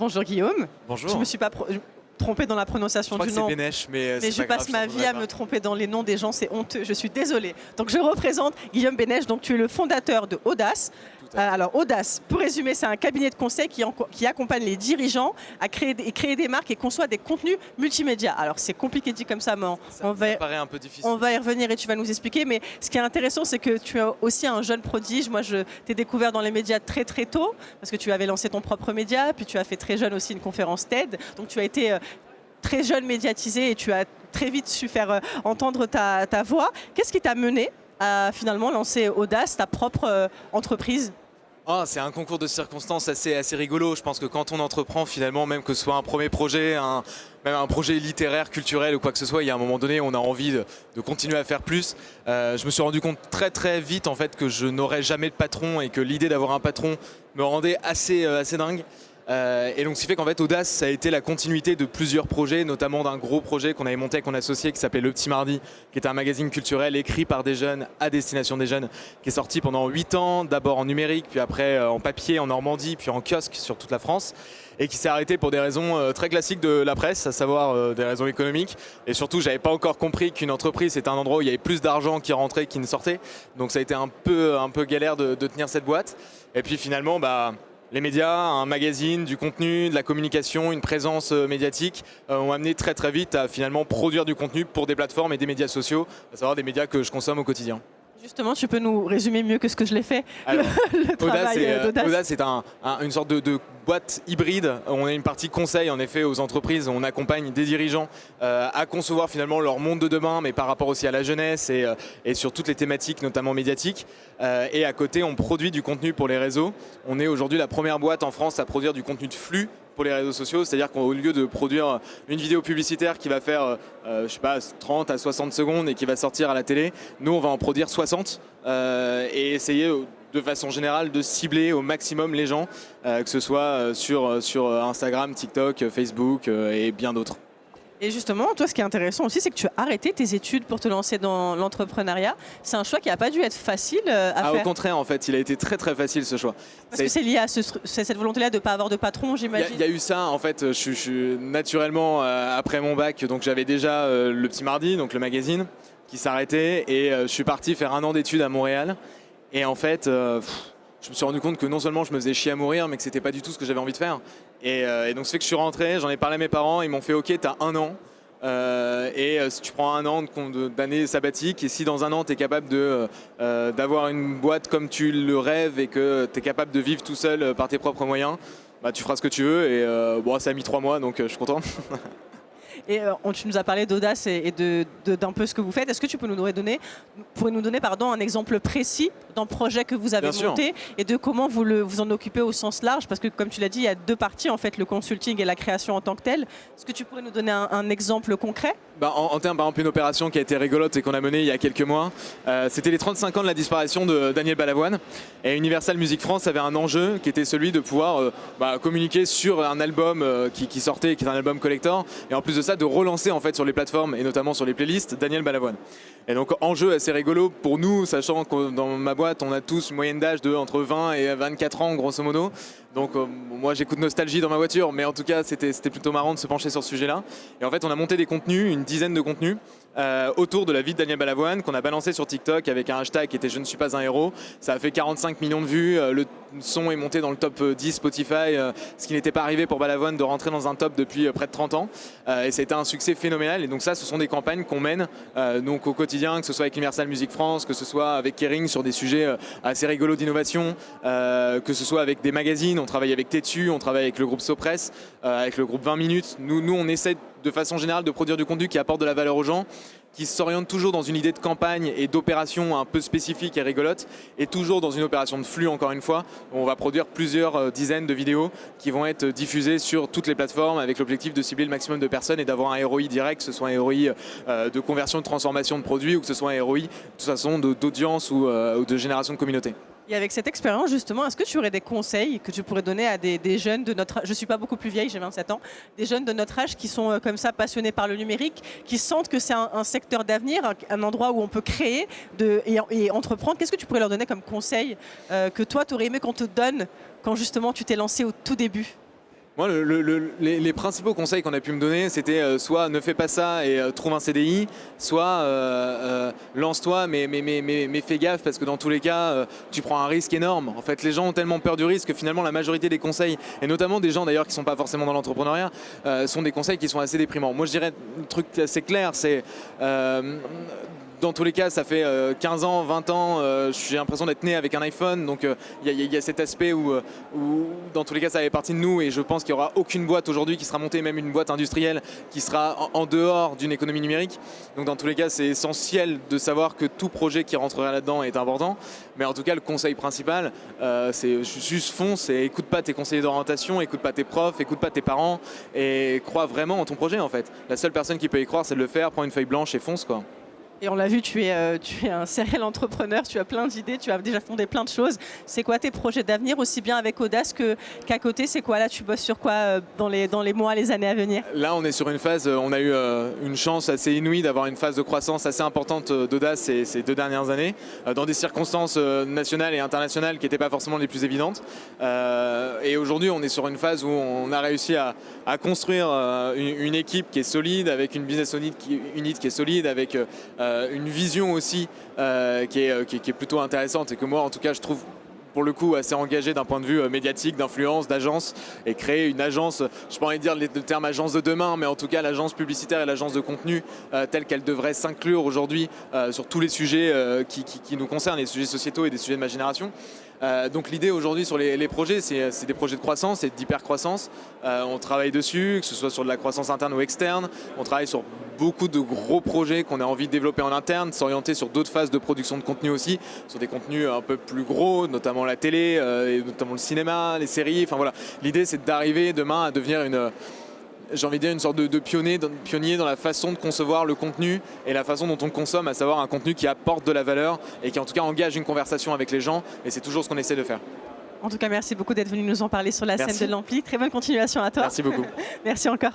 Bonjour Guillaume. Bonjour. Je me suis pas trompée dans la prononciation du nom. Je crois que c'est Bénèche, mais je passe ma vie à me tromper dans les noms des gens, c'est honteux, je suis désolée. Donc je représente Guillaume Bénèche, donc tu es le fondateur de Audace. Alors Audace, pour résumer, c'est un cabinet de conseil qui accompagne les dirigeants à créer des marques et conçoit des contenus multimédia. Alors c'est compliqué dit comme ça, mais ça paraît un peu difficile. On va y revenir et tu vas nous expliquer. Mais ce qui est intéressant, c'est que tu es aussi un jeune prodige. Moi, je t'ai découvert dans les médias très très tôt, parce que tu avais lancé ton propre média, puis tu as fait très jeune aussi une conférence TED. Donc tu as été très jeune médiatisé et tu as très vite su faire entendre ta voix. Qu'est-ce qui t'a mené à finalement lancer Audace, ta propre entreprise ? C'est un concours de circonstances assez rigolo. Je pense que quand on entreprend, finalement, même que ce soit un premier projet, même un projet littéraire, culturel ou quoi que ce soit, il y a un moment donné, on a envie de continuer à faire plus. Je me suis rendu compte très vite en fait, que je n'aurais jamais de patron et que l'idée d'avoir un patron me rendait assez dingue. Et donc ce qui fait qu'en fait Audace ça a été la continuité de plusieurs projets, notamment d'un gros projet qu'on avait monté avec mon associé qui s'appelait Le Petit Mardi, qui était un magazine culturel écrit par des jeunes à destination des jeunes, qui est sorti pendant 8 ans, d'abord en numérique, puis après en papier en Normandie, puis en kiosque sur toute la France, et qui s'est arrêté pour des raisons très classiques de la presse, à savoir des raisons économiques. Et surtout, j'avais pas encore compris qu'une entreprise, c'était un endroit où il y avait plus d'argent qui rentrait qu'il ne sortait. Donc ça a été un peu galère de tenir cette boîte. Et puis finalement, les médias, un magazine, du contenu, de la communication, une présence médiatique ont amené très vite à finalement produire du contenu pour des plateformes et des médias sociaux, à savoir des médias que je consomme au quotidien. Justement, tu peux nous résumer mieux que ce que je l'ai fait. Alors, le travail d'Audace. Audace, c'est une sorte de boîte hybride. On a une partie conseil en effet aux entreprises. On accompagne des dirigeants à concevoir finalement leur monde de demain, mais par rapport aussi à la jeunesse et sur toutes les thématiques, notamment médiatiques. Et à côté, on produit du contenu pour les réseaux. On est aujourd'hui la première boîte en France à produire du contenu de flux pour les réseaux sociaux, c'est-à-dire qu'au lieu de produire une vidéo publicitaire qui va faire 30 à 60 secondes et qui va sortir à la télé, nous on va en produire 60 et essayer de façon générale de cibler au maximum les gens, que ce soit sur Instagram, TikTok, Facebook et bien d'autres. Et justement, toi, ce qui est intéressant aussi, c'est que tu as arrêté tes études pour te lancer dans l'entrepreneuriat. C'est un choix qui n'a pas dû être facile à faire. Au contraire, en fait, il a été très facile ce choix. Parce que c'est lié à cette volonté-là de ne pas avoir de patron, j'imagine. Il y a eu ça, en fait. Je suis naturellement, après mon bac, donc j'avais déjà Le Petit Mardi, donc le magazine, qui s'arrêtait. Et je suis parti faire 1 an d'études à Montréal. Et en fait, je me suis rendu compte que non seulement je me faisais chier à mourir, mais que c'était pas du tout ce que j'avais envie de faire. Et donc c'est que je suis rentré, j'en ai parlé à mes parents, ils m'ont fait ok, t'as 1 an. Si tu prends 1 an d'année sabbatique, et si dans 1 an tu es capable d'avoir une boîte comme tu le rêves et que tu es capable de vivre tout seul par tes propres moyens, tu feras ce que tu veux. Et ça a mis 3 mois, donc je suis content. Et tu nous as parlé d'Audace et d'un peu ce que vous faites. Est-ce que tu peux nous donner un exemple précis d'un projet que vous avez monté et de comment vous en occupez au sens large? Parce que comme tu l'as dit, il y a 2 parties, en fait, le consulting et la création en tant que telle. Est-ce que tu pourrais nous donner un exemple concret? En termes, par exemple, une opération qui a été rigolote et qu'on a menée il y a quelques mois, c'était les 35 ans de la disparition de Daniel Balavoine. Et Universal Music France avait un enjeu qui était celui de pouvoir communiquer sur un album qui sortait, qui est un album collector, et en plus de ça, de relancer en fait sur les plateformes et notamment sur les playlists Daniel Balavoine. Et donc enjeu assez rigolo pour nous, sachant que dans ma boîte on a tous une moyenne d'âge de entre 20 et 24 ans grosso modo. Donc moi j'écoute Nostalgie dans ma voiture, mais en tout cas c'était plutôt marrant de se pencher sur ce sujet-là. Et en fait on a monté des contenus, une dizaine de contenus autour de la vie de Daniel Balavoine qu'on a balancé sur TikTok avec un hashtag qui était Je ne suis pas un héros. Ça a fait 45 millions de vues, le son est monté dans le top 10 Spotify, ce qui n'était pas arrivé pour Balavoine de rentrer dans un top depuis près de 30 ans. Et ça a été un succès phénoménal. Et donc ça, ce sont des campagnes qu'on mène donc au quotidien, que ce soit avec Universal Music France, que ce soit avec Kering sur des sujets assez rigolos d'innovation, que ce soit avec des magazines. On travaille avec Tétu, on travaille avec le groupe Sopress, avec le groupe 20 minutes. Nous, on essaie de façon générale de produire du contenu qui apporte de la valeur aux gens, qui s'oriente toujours dans une idée de campagne et d'opération un peu spécifique et rigolote, et toujours dans une opération de flux, encore une fois, où on va produire plusieurs dizaines de vidéos qui vont être diffusées sur toutes les plateformes avec l'objectif de cibler le maximum de personnes et d'avoir un ROI direct, que ce soit un ROI de conversion, de transformation de produits, ou que ce soit un ROI de toute façon d'audience ou de génération de communauté. Et avec cette expérience, justement, est-ce que tu aurais des conseils que tu pourrais donner à des jeunes de notre âge? Je ne suis pas beaucoup plus vieille, j'ai 27 ans. Des jeunes de notre âge qui sont comme ça passionnés par le numérique, qui sentent que c'est un secteur d'avenir, un endroit où on peut créer et entreprendre. Qu'est-ce que tu pourrais leur donner comme conseil que toi, tu aurais aimé qu'on te donne quand justement tu t'es lancé au tout début? Moi, les principaux conseils qu'on a pu me donner, c'était soit ne fais pas ça et trouve un CDI, soit lance-toi, mais fais gaffe parce que dans tous les cas, tu prends un risque énorme. En fait, les gens ont tellement peur du risque que finalement, la majorité des conseils, et notamment des gens d'ailleurs qui ne sont pas forcément dans l'entrepreneuriat, sont des conseils qui sont assez déprimants. Moi, je dirais un truc assez clair, c'est dans tous les cas, ça fait 15 ans, 20 ans, j'ai l'impression d'être né avec un iPhone, donc il y a cet aspect où, dans tous les cas, ça fait partie de nous, et je pense qu'il n'y aura aucune boîte aujourd'hui qui sera montée, même une boîte industrielle, qui sera en dehors d'une économie numérique. Donc dans tous les cas, c'est essentiel de savoir que tout projet qui rentrerait là-dedans est important. Mais en tout cas, le conseil principal, c'est juste fonce et écoute pas tes conseillers d'orientation, écoute pas tes profs, écoute pas tes parents, et crois vraiment en ton projet en fait. La seule personne qui peut y croire, c'est de le faire, prends une feuille blanche et fonce quoi. Et on l'a vu, tu es un serial entrepreneur, tu as plein d'idées, tu as déjà fondé plein de choses. C'est quoi tes projets d'avenir, aussi bien avec Audace qu'à côté? C'est quoi là? Tu bosses sur quoi dans les mois, les années à venir? Là, on est sur une phase, on a eu une chance assez inouïe d'avoir une phase de croissance assez importante d'Audace ces 2 dernières années, dans des circonstances nationales et internationales qui n'étaient pas forcément les plus évidentes. Et aujourd'hui, on est sur une phase où on a réussi à construire une équipe qui est solide, avec une business unit qui est solide, avec une vision aussi qui est plutôt intéressante et que moi en tout cas je trouve pour le coup assez engagé d'un point de vue médiatique, d'influence, d'agence, et créer une agence, je pas envie de dire le terme agence de demain, mais en tout cas l'agence publicitaire et l'agence de contenu telle qu'elle devrait s'inclure aujourd'hui sur tous les sujets qui nous concernent, les sujets sociétaux et des sujets de ma génération. Donc l'idée aujourd'hui sur les projets, c'est des projets de croissance et d'hyper-croissance. On travaille dessus, que ce soit sur de la croissance interne ou externe. On travaille sur beaucoup de gros projets qu'on a envie de développer en interne, s'orienter sur d'autres phases de production de contenu aussi, sur des contenus un peu plus gros, notamment la télé, et notamment le cinéma, les séries. Enfin voilà, l'idée c'est d'arriver demain à devenir j'ai envie de dire une sorte de pionnier dans la façon de concevoir le contenu et la façon dont on le consomme, à savoir un contenu qui apporte de la valeur et qui en tout cas engage une conversation avec les gens, et c'est toujours ce qu'on essaie de faire. En tout cas, merci beaucoup d'être venu nous en parler sur la scène de l'Ampli. Très bonne continuation à toi. Merci beaucoup. Merci encore.